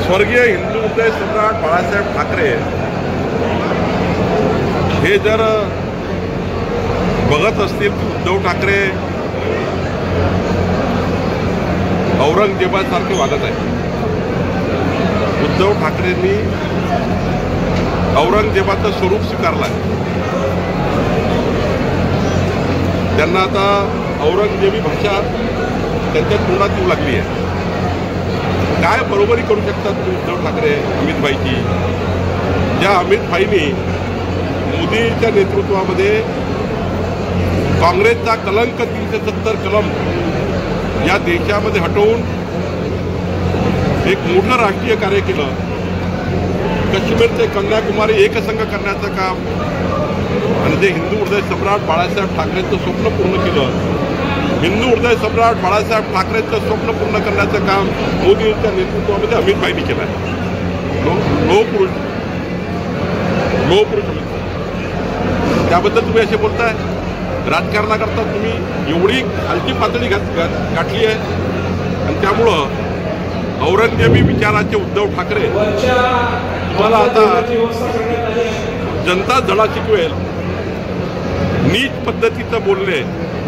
स्वर्गीय हिंदू हृदय सम्राट बाळासाहेब ठाकरे हे जर बघत असतील उद्धव ठाकरे औरंगजेबासारखे वागत आहे. उद्धव ठाकरेंनी औरंगजेबाचं स्वरूप स्वीकारलं आहे. त्यांना आता औरंगजेबी भाषा त्यांच्या तोंडात येऊ लागली आहे. काय बरोबरी करू शकतात तुम्ही उद्धव ठाकरे अमित भाईची? ज्या अमित भाईंनी मोदीच्या नेतृत्वामध्ये काँग्रेसचा कलंक 370 कलम या देशामध्ये हटवून एक मोठं राष्ट्रीय कार्य केलं. काश्मीर ते कन्याकुमारी एकसंघ करण्याचं काम आणि ते हिंदू हृदय सम्राट बाळासाहेब ठाकरेंचं स्वप्न पूर्ण केलं. हिंदू हृदय सम्राट बाळासाहेब ठाकरेंचं स्वप्न पूर्ण करण्याचं काम मोदींच्या नेतृत्वामध्ये अमित भाईंनी केलं आहे. लोहपुरुष त्याबद्दल तुम्ही असे बोलताय. राजकारणाकरता तुम्ही एवढी खालची पातळी गाठली आहे आणि त्यामुळं औरंगजेबी विचाराचे उद्धव ठाकरे तुम्हाला आता जनता धडा शिकवेल. नीच पद्धतीचं बोलणे,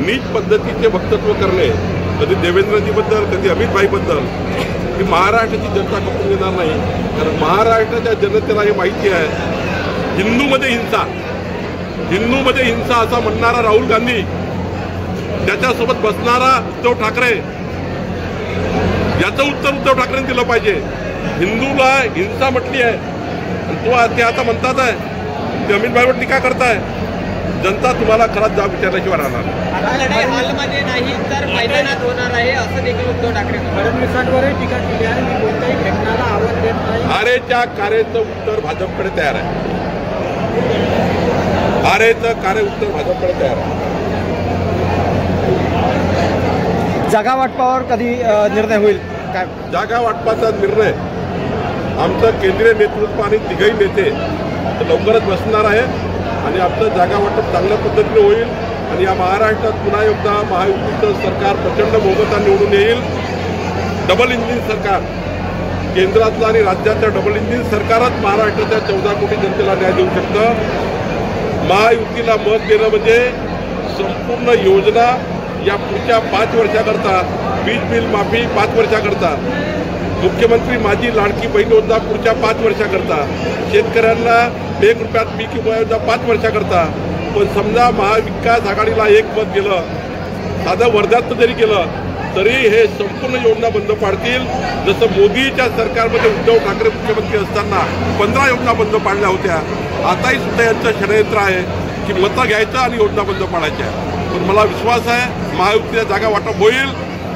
नीच पद्धतीचे वक्तव्य करणे, कधी देवेंद्रजीबद्दल कधी अमित भाईबद्दल, ही महाराष्ट्राची जनता कपून देणार नाही. कारण महाराष्ट्राच्या जनतेला हे माहिती आहे हिंदूमध्ये हिंसा असा म्हणणारा राहुल गांधी, त्याच्यासोबत बसणारा उद्धव ठाकरे, याचं उत्तर उद्धव ठाकरेंनी दिलं पाहिजे. हिंदूला हिंसा म्हटली आहे ते आता म्हणतात आहे ते अमित भाईवर टीका करताय. जनता तुम्हाला खराच जाब विचारल्याशिवाय राहणार हॉलमध्ये नाही तर मैदानात होणार आहे असं देखील उद्धव ठाकरे फडणवीसांवरही टीका केली आहे. मी कोणत्याही घटनाला आवाज देत नाही. आरेच्या कार्याचं उत्तर भाजपकडे तयार आहे. आरेचं कार्य उत्तर भाजपकडे तयार आहे. जागा वाटपावर कधी निर्णय होईल? काय जागा वाटपाचा निर्णय आमचं केंद्रीय नेतृत्व आणि तिघही नेते लवकरच बसणार आहे आणि आमचं जागा वाटप चांगल्या पद्धतीने होईल आणि या महाराष्ट्रात पुन्हा एकदा महायुतीचं सरकार प्रचंड बहुमताने निवडून येईल. डबल इंजिन सरकार, केंद्रातलं आणि राज्याचं डबल इंजिन सरकारच महाराष्ट्राच्या 14 कोटी जनतेला न्याय देऊ शकतं. महायुतीला मत देणं म्हणजे संपूर्ण योजना या पुढच्या 5 वर्षाकरता, वीज बिल माफी 5 वर्षाकरता, मुख्यमंत्री माझी लाडकी बहीण योजना पुढच्या 5 वर्षाकरता, शेतकऱ्यांना 1 रुपयात पीक विमा योजना 5 वर्षाकरता. पण समजा महाविकास आघाडीला एक मत गेलं, साधं वर्ध्यात जरी गेलं तरी हे संपूर्ण योजना बंद पाडतील. जसं मोदीच्या सरकारमध्ये उद्धव ठाकरे मुख्यमंत्री असताना 15 योजना बंद पाडल्या होत्या. आताही सुद्धा यांचं षडयंत्र आहे की मतं घ्यायचं आणि योजना बंद पाडायच्या. पण मला विश्वास आहे महायुतीच्या जागा वाटप होईल,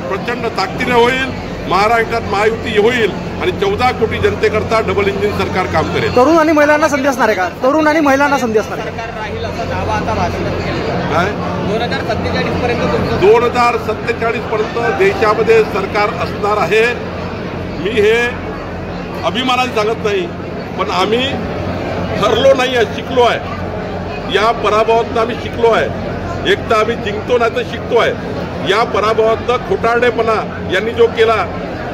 प्रचंड ताकदीने होईल. महाराष्ट्रात महायुती होईल आणि 14 कोटी जनतेकरता डबल इंजिन सरकार काम करेल. तरुण आणि महिलांना संधी असणार आहे का? तरुण आणि महिलांना संधी असणार आहे? सरकार राहील असा दावा आता भाजपने केला. काय 2047 पर्यंत 2047 पर्यंत देशामध्ये सरकार असणार आहे. मी हे अभिमानाने सांगत नाही, पण आम्ही ठरलो नाही आहे, शिकलो आहे. या पराभवातनं आम्ही शिकलो आहे. एक तर आम्ही जिंकतो नाही तर शिकतो आहे. या पराभवातनं खोटारडेपणा यांनी जो केला,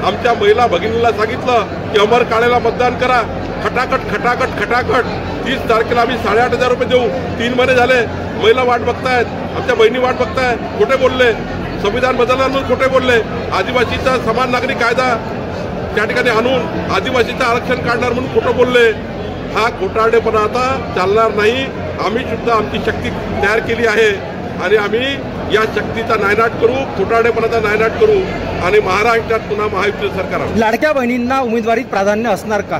आमच्या महिला भगिनीला सांगितलं की अमर काळेला मतदान करा, खटाखट खटाखट खटाखट 30 तारखेला आम्ही 8,500 रुपये देऊ. 3 महिने झाले, महिला वाट बघतायत, आमच्या बहिणी वाट बघतायत. खोटे बोलले, संविधान बदलणार म्हणून खोटे बोलले. आदिवासीचा समान नागरी कायदा त्या ठिकाणी आणून आदिवासीचं आरक्षण काढणार म्हणून खोटं बोलले. हा खोटारडेपणा आता चालणार नाही. आम्ही सुद्धा आमची शक्ती तयार केली आहे आणि आम्ही या शक्तीचा नायनाट करू, खोटारडेपणाचा नायनाट करू आणि महाराष्ट्रात पुन्हा महायुतीचं सरकार. लाडक्या बहिणींना उमेदवारीत प्राधान्य असणार का?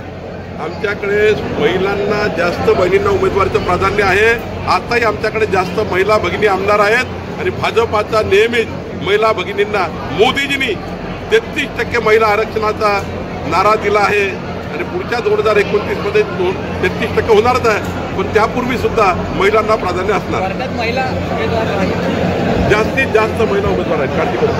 आमच्याकडे महिलांना जास्त, बहिणींना उमेदवारीचं प्राधान्य आहे. आताही आमच्याकडे जास्त महिला भगिनी आमदार आहेत आणि भाजपाचा नेहमीच महिला भगिनींना मोदीजींनी 33% महिला आरक्षणाचा नारा दिला आहे आणि पुढच्या 2029 मध्ये 33% होणारच आहे. पण त्यापूर्वी सुद्धा महिलांना प्राधान्य असणार. महिला उमेदवार जास्तीत जास्त महिला उमेदवार आहेत. काळजी करू.